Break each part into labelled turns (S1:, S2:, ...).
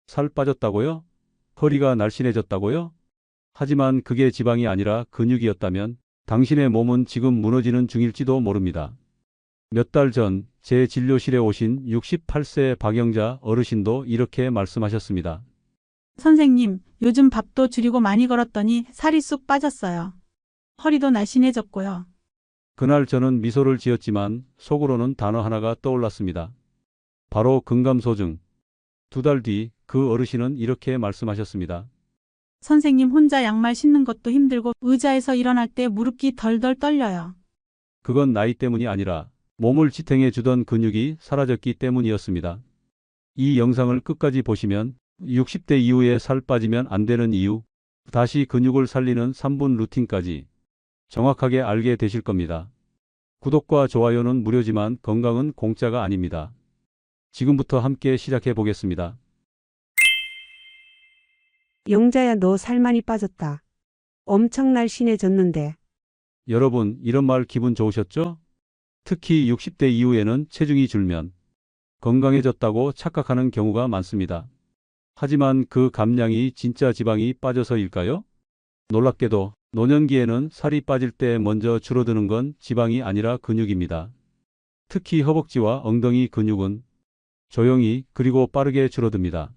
S1: 살 빠졌다고요? 허리가 날씬해졌다고요? 하지만 그게 지방이 아니라 근육이었다면 당신의 몸은 지금 무너지는 중일지도 모릅니다. 몇 달 전 제 진료실에 오신 68세 박영자 어르신도 이렇게 말씀하셨습니다.
S2: 선생님, 요즘 밥도 줄이고 많이 걸었더니 살이 쑥 빠졌어요. 허리도 날씬해졌고요.
S1: 그날 저는 미소를 지었지만 속으로는 단어 하나가 떠올랐습니다. 바로 근감소증. 2달 뒤 그 어르신은 이렇게 말씀하셨습니다.
S2: 선생님 혼자 양말 신는 것도 힘들고 의자에서 일어날 때 무릎이 덜덜 떨려요.
S1: 그건 나이 때문이 아니라 몸을 지탱해 주던 근육이 사라졌기 때문이었습니다. 이 영상을 끝까지 보시면 60대 이후에 살 빠지면 안 되는 이유, 다시 근육을 살리는 3분 루틴까지 정확하게 알게 되실 겁니다. 구독과 좋아요는 무료지만 건강은 공짜가 아닙니다. 지금부터 함께 시작해 보겠습니다.
S3: 영자야, 너 살 많이 빠졌다. 엄청 날씬해졌는데.
S1: 여러분, 이런 말 기분 좋으셨죠? 특히 60대 이후에는 체중이 줄면 건강해졌다고 착각하는 경우가 많습니다. 하지만 그 감량이 진짜 지방이 빠져서일까요? 놀랍게도 노년기에는 살이 빠질 때 먼저 줄어드는 건 지방이 아니라 근육입니다. 특히 허벅지와 엉덩이 근육은 조용히 그리고 빠르게 줄어듭니다.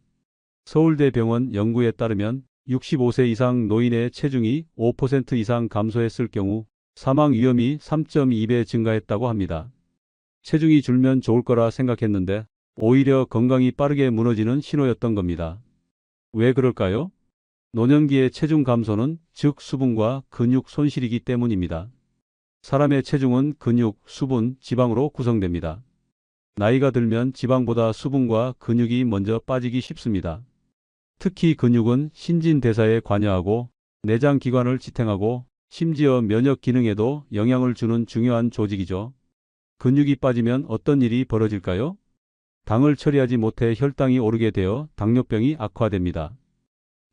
S1: 서울대병원 연구에 따르면 65세 이상 노인의 체중이 5% 이상 감소했을 경우 사망 위험이 3.2배 증가했다고 합니다. 체중이 줄면 좋을 거라 생각했는데 오히려 건강이 빠르게 무너지는 신호였던 겁니다. 왜 그럴까요? 노년기의 체중 감소는 즉 수분과 근육 손실이기 때문입니다. 사람의 체중은 근육, 수분, 지방으로 구성됩니다. 나이가 들면 지방보다 수분과 근육이 먼저 빠지기 쉽습니다. 특히 근육은 신진대사에 관여하고 내장 기관을 지탱하고 심지어 면역 기능에도 영향을 주는 중요한 조직이죠. 근육이 빠지면 어떤 일이 벌어질까요? 당을 처리하지 못해 혈당이 오르게 되어 당뇨병이 악화됩니다.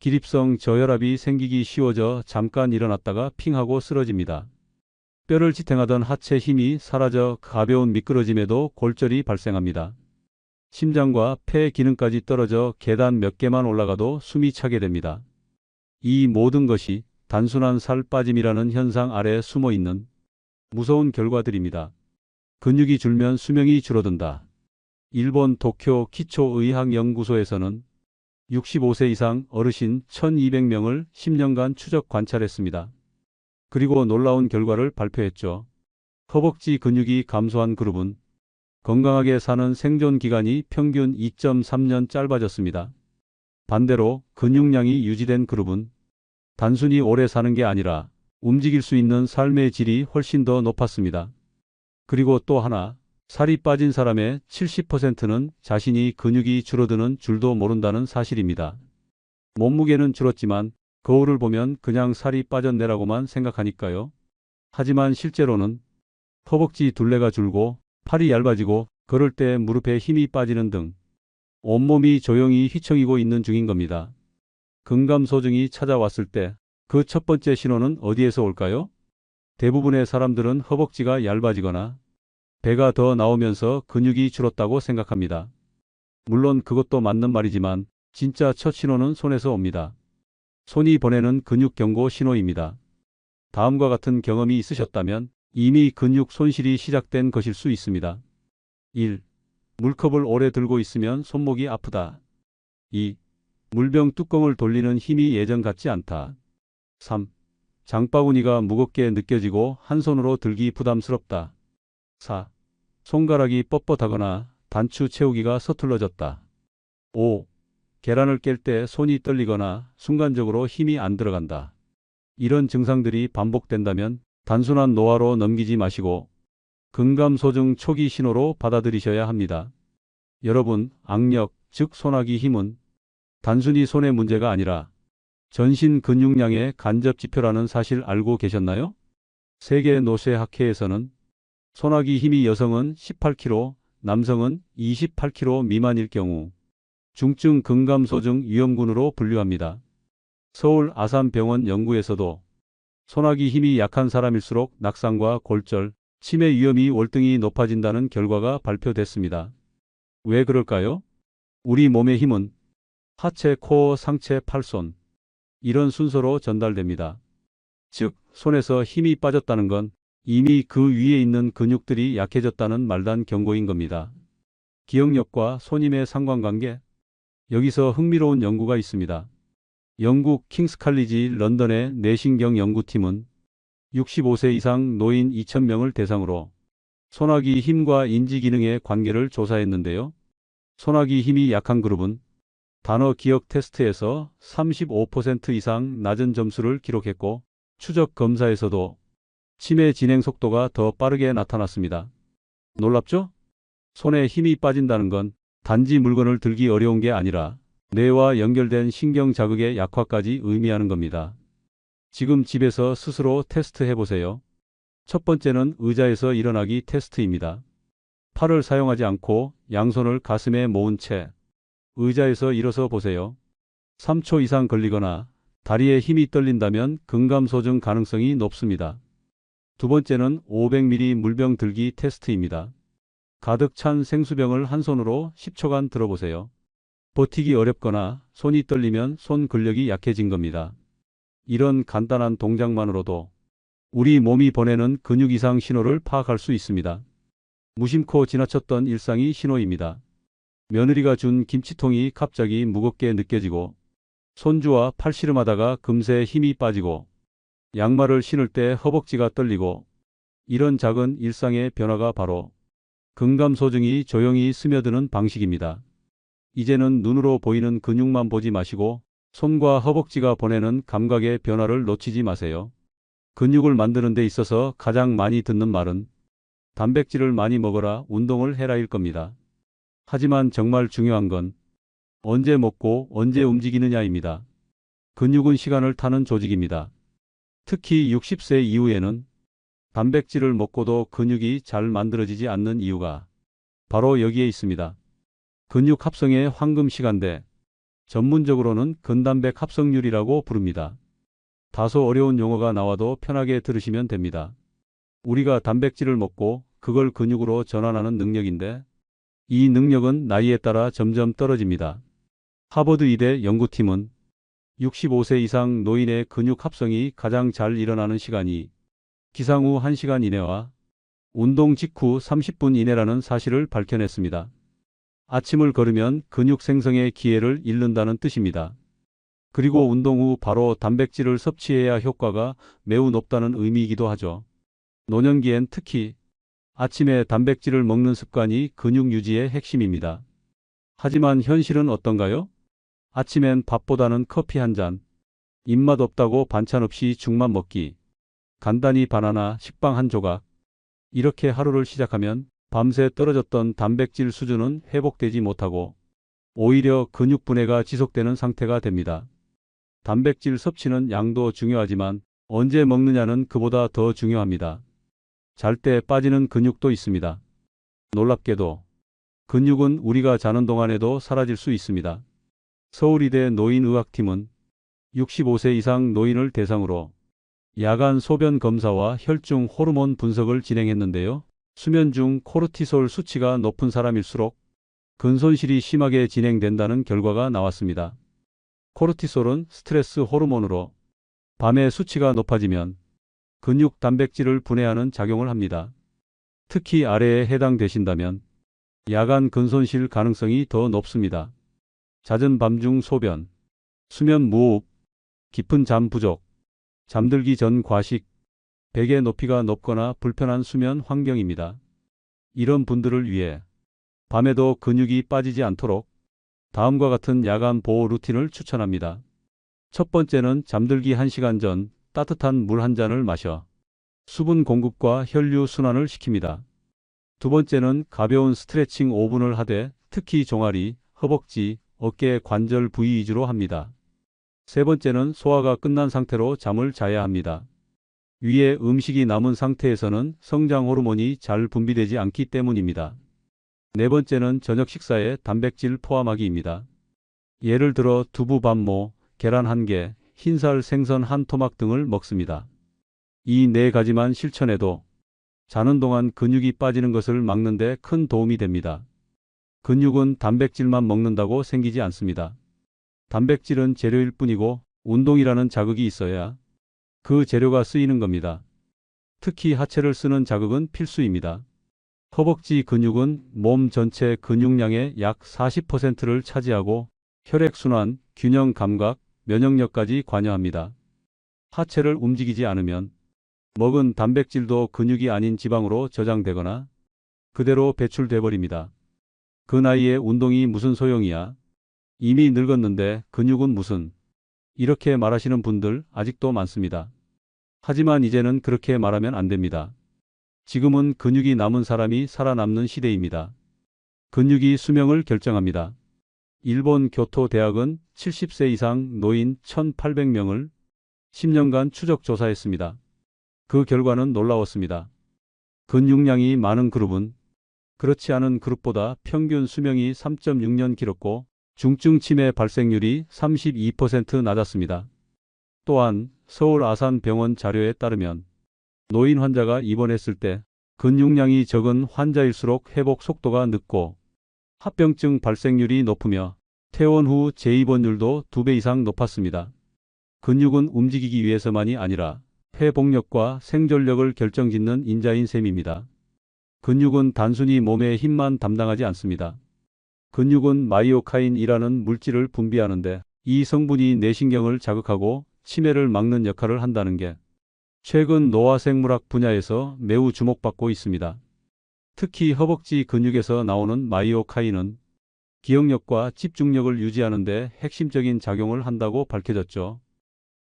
S1: 기립성 저혈압이 생기기 쉬워져 잠깐 일어났다가 핑하고 쓰러집니다. 뼈를 지탱하던 하체 힘이 사라져 가벼운 미끄러짐에도 골절이 발생합니다. 심장과 폐 기능까지 떨어져 계단 몇 개만 올라가도 숨이 차게 됩니다. 이 모든 것이 단순한 살 빠짐이라는 현상 아래 숨어 있는 무서운 결과들입니다. 근육이 줄면 수명이 줄어든다. 일본 도쿄 기초의학연구소에서는 65세 이상 어르신 1200명을 10년간 추적 관찰했습니다. 그리고 놀라운 결과를 발표했죠. 허벅지 근육이 감소한 그룹은 건강하게 사는 생존 기간이 평균 2.3년 짧아졌습니다. 반대로 근육량이 유지된 그룹은 단순히 오래 사는 게 아니라 움직일 수 있는 삶의 질이 훨씬 더 높았습니다. 그리고 또 하나, 살이 빠진 사람의 70%는 자신이 근육이 줄어드는 줄도 모른다는 사실입니다. 몸무게는 줄었지만 거울을 보면 그냥 살이 빠졌네라고만 생각하니까요. 하지만 실제로는 허벅지 둘레가 줄고 팔이 얇아지고 걸을 때 무릎에 힘이 빠지는 등 온몸이 조용히 휘청이고 있는 중인 겁니다. 근감소증이 찾아왔을 때 그 첫 번째 신호는 어디에서 올까요? 대부분의 사람들은 허벅지가 얇아지거나 배가 더 나오면서 근육이 줄었다고 생각합니다. 물론 그것도 맞는 말이지만 진짜 첫 신호는 손에서 옵니다. 손이 보내는 근육 경고 신호입니다. 다음과 같은 경험이 있으셨다면 이미 근육 손실이 시작된 것일 수 있습니다. 1. 물컵을 오래 들고 있으면 손목이 아프다. 2. 물병 뚜껑을 돌리는 힘이 예전 같지 않다. 3. 장바구니가 무겁게 느껴지고 한 손으로 들기 부담스럽다. 4. 손가락이 뻣뻣하거나 단추 채우기가 서툴러졌다. 5. 계란을 깰 때 손이 떨리거나 순간적으로 힘이 안 들어간다. 이런 증상들이 반복된다면 단순한 노화로 넘기지 마시고 근감소증 초기 신호로 받아들이셔야 합니다. 여러분, 악력, 즉 손아귀 힘은 단순히 손의 문제가 아니라 전신 근육량의 간접 지표라는 사실 알고 계셨나요? 세계 노쇠학회에서는 손아귀 힘이 여성은 18kg, 남성은 28kg 미만일 경우 중증 근감소증 위험군으로 분류합니다. 서울 아산병원 연구에서도 손아귀 힘이 약한 사람일수록 낙상과 골절, 치매 위험이 월등히 높아진다는 결과가 발표됐습니다. 왜 그럴까요? 우리 몸의 힘은 하체, 코어, 상체, 팔손. 이런 순서로 전달됩니다. 즉, 손에서 힘이 빠졌다는 건 이미 그 위에 있는 근육들이 약해졌다는 말단 경고인 겁니다. 기억력과 손힘의 상관관계? 여기서 흥미로운 연구가 있습니다. 영국 킹스 칼리지 런던의 뇌신경 연구팀은 65세 이상 노인 2,000명을 대상으로 손아귀 힘과 인지 기능의 관계를 조사했는데요. 손아귀 힘이 약한 그룹은 단어 기억 테스트에서 35% 이상 낮은 점수를 기록했고 추적 검사에서도 치매 진행 속도가 더 빠르게 나타났습니다. 놀랍죠? 손에 힘이 빠진다는 건 단지 물건을 들기 어려운 게 아니라 뇌와 연결된 신경 자극의 약화까지 의미하는 겁니다. 지금 집에서 스스로 테스트 해보세요. 첫 번째는 의자에서 일어나기 테스트입니다. 팔을 사용하지 않고 양손을 가슴에 모은 채 의자에서 일어서 보세요. 3초 이상 걸리거나 다리에 힘이 떨린다면 근감소증 가능성이 높습니다. 두 번째는 500ml 물병 들기 테스트입니다. 가득 찬 생수병을 한 손으로 10초간 들어보세요. 버티기 어렵거나 손이 떨리면 손 근력이 약해진 겁니다. 이런 간단한 동작만으로도 우리 몸이 보내는 근육 이상 신호를 파악할 수 있습니다. 무심코 지나쳤던 일상이 신호입니다. 며느리가 준 김치통이 갑자기 무겁게 느껴지고 손주와 팔씨름하다가 금세 힘이 빠지고 양말을 신을 때 허벅지가 떨리고 이런 작은 일상의 변화가 바로 근감소증이 조용히 스며드는 방식입니다. 이제는 눈으로 보이는 근육만 보지 마시고 손과 허벅지가 보내는 감각의 변화를 놓치지 마세요. 근육을 만드는 데 있어서 가장 많이 듣는 말은 단백질을 많이 먹어라, 운동을 해라일 겁니다. 하지만 정말 중요한 건 언제 먹고 언제 움직이느냐입니다. 근육은 시간을 타는 조직입니다. 특히 60세 이후에는 단백질을 먹고도 근육이 잘 만들어지지 않는 이유가 바로 여기에 있습니다. 근육 합성의 황금 시간대, 전문적으로는 근단백 합성률이라고 부릅니다. 다소 어려운 용어가 나와도 편하게 들으시면 됩니다. 우리가 단백질을 먹고 그걸 근육으로 전환하는 능력인데 이 능력은 나이에 따라 점점 떨어집니다. 하버드 의대 연구팀은 65세 이상 노인의 근육 합성이 가장 잘 일어나는 시간이 기상 후 1시간 이내와 운동 직후 30분 이내라는 사실을 밝혀냈습니다. 아침을 걸으면 근육 생성의 기회를 잃는다는 뜻입니다. 그리고 운동 후 바로 단백질을 섭취해야 효과가 매우 높다는 의미이기도 하죠. 노년기엔 특히 아침에 단백질을 먹는 습관이 근육 유지의 핵심입니다. 하지만 현실은 어떤가요? 아침엔 밥보다는 커피 한 잔, 입맛 없다고 반찬 없이 죽만 먹기, 간단히 바나나, 식빵 한 조각, 이렇게 하루를 시작하면 밤새 떨어졌던 단백질 수준은 회복되지 못하고 오히려 근육 분해가 지속되는 상태가 됩니다. 단백질 섭취는 양도 중요하지만 언제 먹느냐는 그보다 더 중요합니다. 잘 때 빠지는 근육도 있습니다. 놀랍게도 근육은 우리가 자는 동안에도 사라질 수 있습니다. 서울의대 노인의학팀은 65세 이상 노인을 대상으로 야간 소변 검사와 혈중 호르몬 분석을 진행했는데요. 수면 중 코르티솔 수치가 높은 사람일수록 근손실이 심하게 진행된다는 결과가 나왔습니다. 코르티솔은 스트레스 호르몬으로 밤에 수치가 높아지면 근육 단백질을 분해하는 작용을 합니다. 특히 아래에 해당되신다면 야간 근손실 가능성이 더 높습니다. 잦은 밤중 소변, 수면 무호흡, 깊은 잠 부족, 잠들기 전 과식, 베개 높이가 높거나 불편한 수면 환경입니다. 이런 분들을 위해 밤에도 근육이 빠지지 않도록 다음과 같은 야간 보호 루틴을 추천합니다. 첫 번째는 잠들기 1시간 전 따뜻한 물 한 잔을 마셔 수분 공급과 혈류 순환을 시킵니다. 두 번째는 가벼운 스트레칭 5분을 하되 특히 종아리, 허벅지, 어깨 관절 부위 위주로 합니다. 세 번째는 소화가 끝난 상태로 잠을 자야 합니다. 위에 음식이 남은 상태에서는 성장 호르몬이 잘 분비되지 않기 때문입니다. 네 번째는 저녁 식사에 단백질 포함하기입니다. 예를 들어 두부 반모, 계란 1개, 흰살 생선 1토막 등을 먹습니다. 이 네 가지만 실천해도 자는 동안 근육이 빠지는 것을 막는 데 큰 도움이 됩니다. 근육은 단백질만 먹는다고 생기지 않습니다. 단백질은 재료일 뿐이고 운동이라는 자극이 있어야 그 재료가 쓰이는 겁니다. 특히 하체를 쓰는 자극은 필수입니다. 허벅지 근육은 몸 전체 근육량의 약 40%를 차지하고 혈액순환, 균형 감각, 면역력까지 관여합니다. 하체를 움직이지 않으면 먹은 단백질도 근육이 아닌 지방으로 저장되거나 그대로 배출돼 버립니다. 그 나이에 운동이 무슨 소용이야? 이미 늙었는데 근육은 무슨? 이렇게 말하시는 분들 아직도 많습니다. 하지만 이제는 그렇게 말하면 안 됩니다. 지금은 근육이 남은 사람이 살아남는 시대입니다. 근육이 수명을 결정합니다. 일본 교토 대학은 70세 이상 노인 1,800명을 10년간 추적 조사했습니다. 그 결과는 놀라웠습니다. 근육량이 많은 그룹은 그렇지 않은 그룹보다 평균 수명이 3.6년 길었고 중증 치매 발생률이 32% 낮았습니다. 또한 서울 아산병원 자료에 따르면 노인 환자가 입원했을 때 근육량이 적은 환자일수록 회복 속도가 늦고 합병증 발생률이 높으며 퇴원 후 재입원율도 2배 이상 높았습니다. 근육은 움직이기 위해서만이 아니라 회복력과 생존력을 결정짓는 인자인 셈입니다. 근육은 단순히 몸의 힘만 담당하지 않습니다. 근육은 마이오카인이라는 물질을 분비하는데 이 성분이 뇌신경을 자극하고 치매를 막는 역할을 한다는 게 최근 노화생물학 분야에서 매우 주목받고 있습니다. 특히 허벅지 근육에서 나오는 마이오카인은 기억력과 집중력을 유지하는 데 핵심적인 작용을 한다고 밝혀졌죠.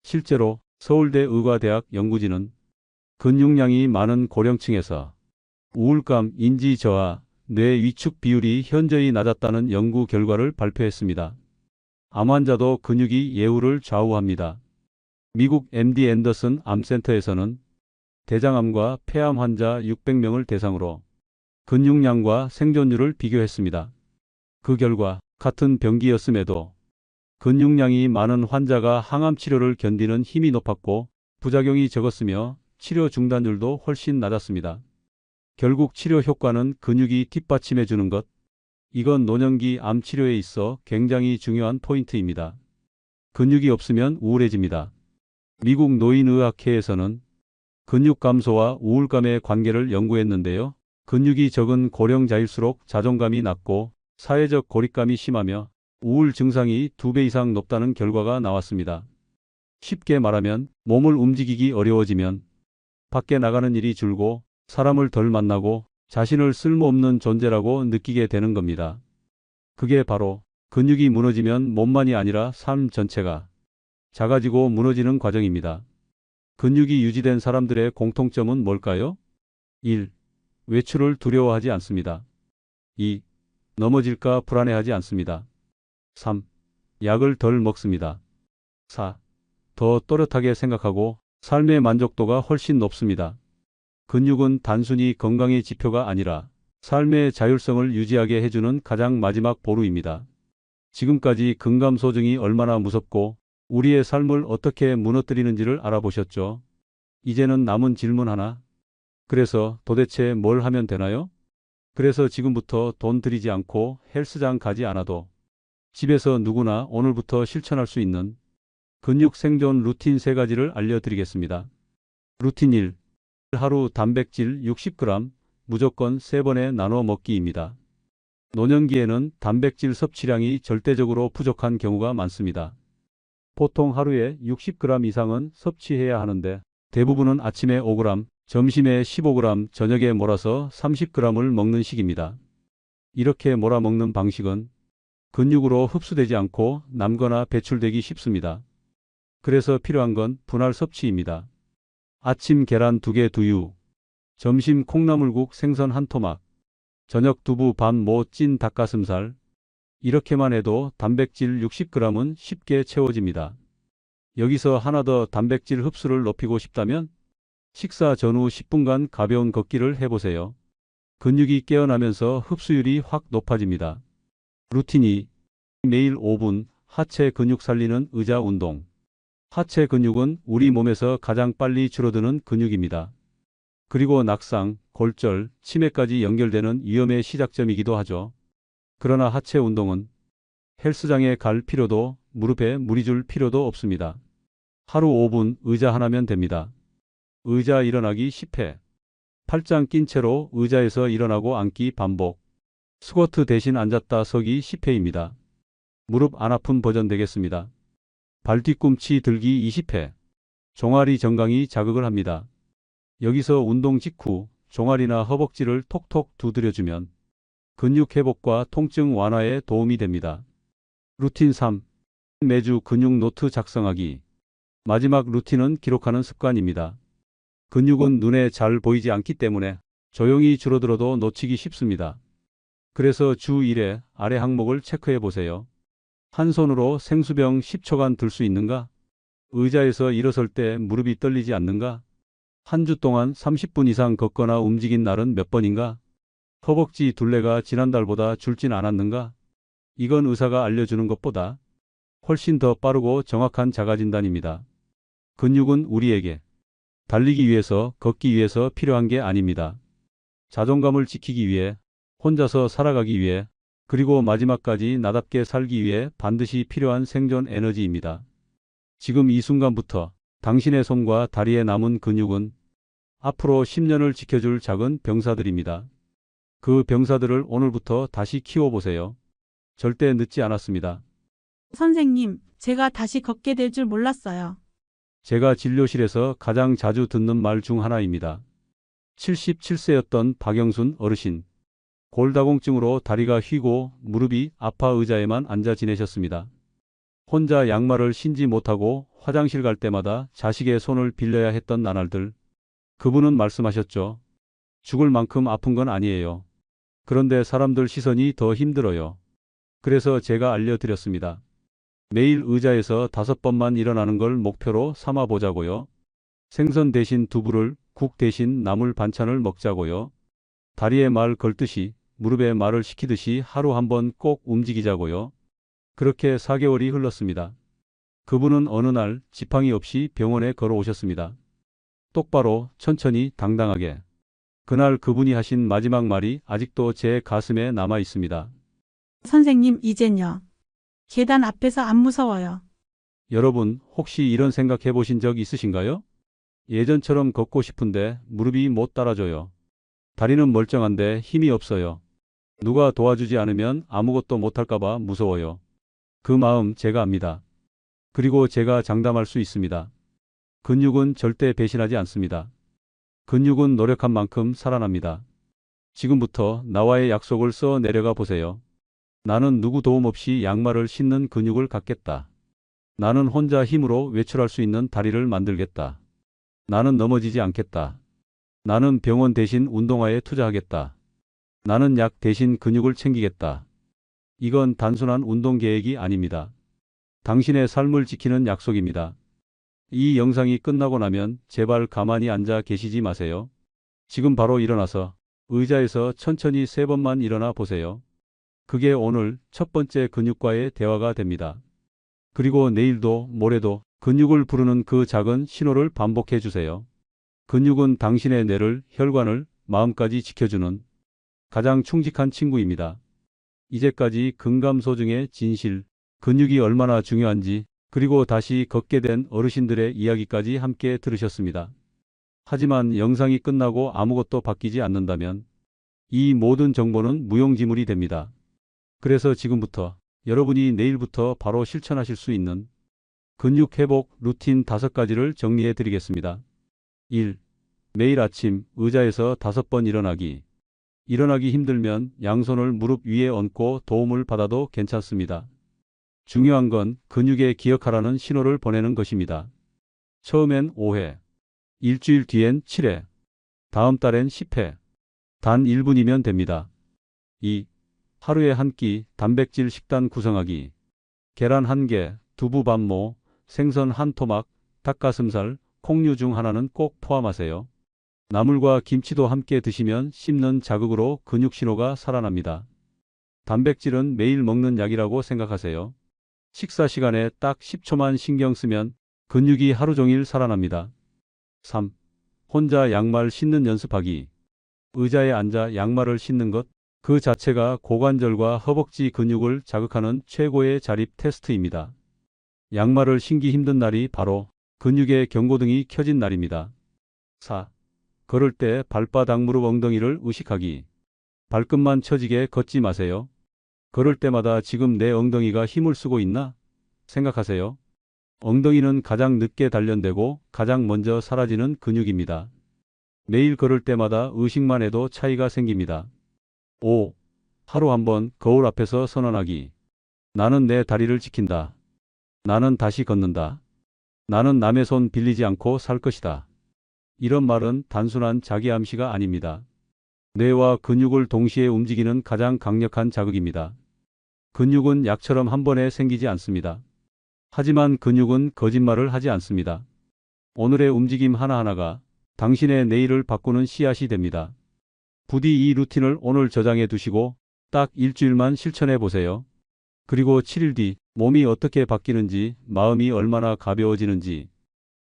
S1: 실제로 서울대 의과대학 연구진은 근육량이 많은 고령층에서 우울감, 인지 저하, 뇌 위축 비율이 현저히 낮았다는 연구 결과를 발표했습니다. 암 환자도 근육이 예후를 좌우합니다. 미국 MD 앤더슨 암센터에서는 대장암과 폐암 환자 600명을 대상으로 근육량과 생존율을 비교했습니다. 그 결과 같은 병기였음에도 근육량이 많은 환자가 항암 치료를 견디는 힘이 높았고 부작용이 적었으며 치료 중단율도 훨씬 낮았습니다. 결국 치료 효과는 근육이 뒷받침해 주는 것. 이건 노년기 암 치료에 있어 굉장히 중요한 포인트입니다. 근육이 없으면 우울해집니다. 미국 노인의학회에서는 근육 감소와 우울감의 관계를 연구했는데요. 근육이 적은 고령자일수록 자존감이 낮고 사회적 고립감이 심하며 우울 증상이 2배 이상 높다는 결과가 나왔습니다. 쉽게 말하면 몸을 움직이기 어려워지면 밖에 나가는 일이 줄고 사람을 덜 만나고 자신을 쓸모없는 존재라고 느끼게 되는 겁니다. 그게 바로 근육이 무너지면 몸만이 아니라 삶 전체가 작아지고 무너지는 과정입니다. 근육이 유지된 사람들의 공통점은 뭘까요? 1. 외출을 두려워하지 않습니다. 2. 넘어질까 불안해하지 않습니다. 3. 약을 덜 먹습니다. 4. 더 또렷하게 생각하고 삶의 만족도가 훨씬 높습니다. 근육은 단순히 건강의 지표가 아니라 삶의 자율성을 유지하게 해주는 가장 마지막 보루입니다. 지금까지 근감소증이 얼마나 무섭고 우리의 삶을 어떻게 무너뜨리는지를 알아보셨죠? 이제는 남은 질문 하나. 그래서 도대체 뭘 하면 되나요? 그래서 지금부터 돈 들이지 않고 헬스장 가지 않아도 집에서 누구나 오늘부터 실천할 수 있는 근육 생존 루틴 3가지를 알려드리겠습니다. 루틴 1. 하루 단백질 60g 무조건 3번에 나눠 먹기입니다. 노년기에는 단백질 섭취량이 절대적으로 부족한 경우가 많습니다. 보통 하루에 60g 이상은 섭취해야 하는데 대부분은 아침에 5g, 점심에 15g, 저녁에 몰아서 30g을 먹는 식입니다. 이렇게 몰아 먹는 방식은 근육으로 흡수되지 않고 남거나 배출되기 쉽습니다. 그래서 필요한 건 분할 섭취입니다. 아침 계란 2개 두유, 점심 콩나물국 생선 한 토막, 저녁 두부 밥 모 찐 닭가슴살. 이렇게만 해도 단백질 60g은 쉽게 채워집니다. 여기서 하나 더 단백질 흡수를 높이고 싶다면 식사 전후 10분간 가벼운 걷기를 해보세요. 근육이 깨어나면서 흡수율이 확 높아집니다. 루틴 2. 매일 5분 하체 근육 살리는 의자 운동. 하체 근육은 우리 몸에서 가장 빨리 줄어드는 근육입니다. 그리고 낙상, 골절, 치매까지 연결되는 위험의 시작점이기도 하죠. 그러나 하체 운동은 헬스장에 갈 필요도 무릎에 무리 줄 필요도 없습니다. 하루 5분 의자 하나면 됩니다. 의자 일어나기 10회. 팔짱 낀 채로 의자에서 일어나고 앉기 반복. 스쿼트 대신 앉았다 서기 10회입니다. 무릎 안 아픈 버전 되겠습니다. 발 뒤꿈치 들기 20회. 종아리 정강이 자극을 합니다. 여기서 운동 직후 종아리나 허벅지를 톡톡 두드려주면 근육 회복과 통증 완화에 도움이 됩니다. 루틴 3. 매주 근육 노트 작성하기. 마지막 루틴은 기록하는 습관입니다. 근육은 눈에 잘 보이지 않기 때문에 조용히 줄어들어도 놓치기 쉽습니다. 그래서 주 1회 아래 항목을 체크해 보세요. 한 손으로 생수병 10초간 들 수 있는가? 의자에서 일어설 때 무릎이 떨리지 않는가? 한 주 동안 30분 이상 걷거나 움직인 날은 몇 번인가? 허벅지 둘레가 지난달보다 줄진 않았는가? 이건 의사가 알려주는 것보다 훨씬 더 빠르고 정확한 자가진단입니다. 근육은 우리에게 달리기 위해서, 걷기 위해서 필요한 게 아닙니다. 자존감을 지키기 위해, 혼자서 살아가기 위해, 그리고 마지막까지 나답게 살기 위해 반드시 필요한 생존 에너지입니다. 지금 이 순간부터 당신의 손과 다리에 남은 근육은 앞으로 10년을 지켜줄 작은 병사들입니다. 그 병사들을 오늘부터 다시 키워보세요. 절대 늦지 않았습니다.
S2: 선생님, 제가 다시 걷게 될 줄 몰랐어요.
S1: 제가 진료실에서 가장 자주 듣는 말 중 하나입니다. 77세였던 박영순 어르신. 골다공증으로 다리가 휘고 무릎이 아파 의자에만 앉아 지내셨습니다. 혼자 양말을 신지 못하고 화장실 갈 때마다 자식의 손을 빌려야 했던 나날들. 그분은 말씀하셨죠. 죽을 만큼 아픈 건 아니에요. 그런데 사람들 시선이 더 힘들어요. 그래서 제가 알려드렸습니다. 매일 의자에서 5번만 일어나는 걸 목표로 삼아 보자고요. 생선 대신 두부를, 국 대신 나물 반찬을 먹자고요. 다리에 말 걸듯이, 무릎에 말을 시키듯이 하루 한 번 꼭 움직이자고요. 그렇게 4개월이 흘렀습니다. 그분은 어느 날 지팡이 없이 병원에 걸어오셨습니다. 똑바로, 천천히, 당당하게. 그날 그분이 하신 마지막 말이 아직도 제 가슴에 남아 있습니다.
S2: 선생님, 이젠요. 계단 앞에서 안 무서워요.
S1: 여러분, 혹시 이런 생각 해보신 적 있으신가요? 예전처럼 걷고 싶은데 무릎이 못 따라줘요. 다리는 멀쩡한데 힘이 없어요. 누가 도와주지 않으면 아무것도 못할까봐 무서워요. 그 마음 제가 압니다. 그리고 제가 장담할 수 있습니다. 근육은 절대 배신하지 않습니다. 근육은 노력한 만큼 살아납니다. 지금부터 나와의 약속을 써 내려가 보세요. 나는 누구 도움 없이 양말을 신는 근육을 갖겠다. 나는 혼자 힘으로 외출할 수 있는 다리를 만들겠다. 나는 넘어지지 않겠다. 나는 병원 대신 운동화에 투자하겠다. 나는 약 대신 근육을 챙기겠다. 이건 단순한 운동 계획이 아닙니다. 당신의 삶을 지키는 약속입니다. 이 영상이 끝나고 나면 제발 가만히 앉아 계시지 마세요. 지금 바로 일어나서 의자에서 천천히 3번만 일어나 보세요. 그게 오늘 첫 번째 근육과의 대화가 됩니다. 그리고 내일도 모레도 근육을 부르는 그 작은 신호를 반복해 주세요. 근육은 당신의 뇌를, 혈관을, 마음까지 지켜주는 가장 충직한 친구입니다. 이제까지 근감소증의 진실, 근육이 얼마나 중요한지, 그리고 다시 걷게 된 어르신들의 이야기까지 함께 들으셨습니다. 하지만 영상이 끝나고 아무것도 바뀌지 않는다면 이 모든 정보는 무용지물이 됩니다. 그래서 지금부터 여러분이 내일부터 바로 실천하실 수 있는 근육 회복 루틴 5가지를 정리해 드리겠습니다. 1. 매일 아침 의자에서 5번 일어나기. 일어나기 힘들면 양손을 무릎 위에 얹고 도움을 받아도 괜찮습니다. 중요한 건 근육에 기억하라는 신호를 보내는 것입니다. 처음엔 5회, 일주일 뒤엔 7회, 다음 달엔 10회, 단 1분이면 됩니다. 2. 하루에 한 끼 단백질 식단 구성하기. 계란 1개, 두부 반모, 생선 1토막, 닭가슴살, 콩류 중 하나는 꼭 포함하세요. 나물과 김치도 함께 드시면 씹는 자극으로 근육 신호가 살아납니다. 단백질은 매일 먹는 약이라고 생각하세요. 식사 시간에 딱 10초만 신경 쓰면 근육이 하루 종일 살아납니다. 3. 혼자 양말 신는 연습하기. 의자에 앉아 양말을 신는 것 그 자체가 고관절과 허벅지 근육을 자극하는 최고의 자립 테스트입니다. 양말을 신기 힘든 날이 바로 근육의 경고등이 켜진 날입니다. 4. 걸을 때 발바닥 무릎 엉덩이를 의식하기. 발끝만 처지게 걷지 마세요. 걸을 때마다 지금 내 엉덩이가 힘을 쓰고 있나? 생각하세요. 엉덩이는 가장 늦게 단련되고 가장 먼저 사라지는 근육입니다. 매일 걸을 때마다 의식만 해도 차이가 생깁니다. 5. 하루 한번 거울 앞에서 선언하기. 나는 내 다리를 지킨다. 나는 다시 걷는다. 나는 남의 손 빌리지 않고 살 것이다. 이런 말은 단순한 자기 암시가 아닙니다. 뇌와 근육을 동시에 움직이는 가장 강력한 자극입니다. 근육은 약처럼 한 번에 생기지 않습니다. 하지만 근육은 거짓말을 하지 않습니다. 오늘의 움직임 하나하나가 당신의 내일을 바꾸는 씨앗이 됩니다. 부디 이 루틴을 오늘 저장해 두시고 딱 일주일만 실천해 보세요. 그리고 7일 뒤 몸이 어떻게 바뀌는지, 마음이 얼마나 가벼워지는지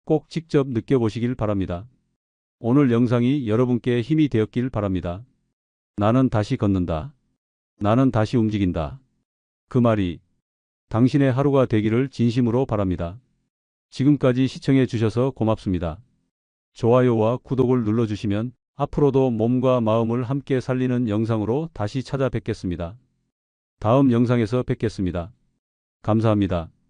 S1: 꼭 직접 느껴보시길 바랍니다. 오늘 영상이 여러분께 힘이 되었길 바랍니다. 나는 다시 걷는다. 나는 다시 움직인다. 그 말이 당신의 하루가 되기를 진심으로 바랍니다. 지금까지 시청해 주셔서 고맙습니다. 좋아요와 구독을 눌러주시면 앞으로도 몸과 마음을 함께 살리는 영상으로 다시 찾아뵙겠습니다. 다음 영상에서 뵙겠습니다. 감사합니다.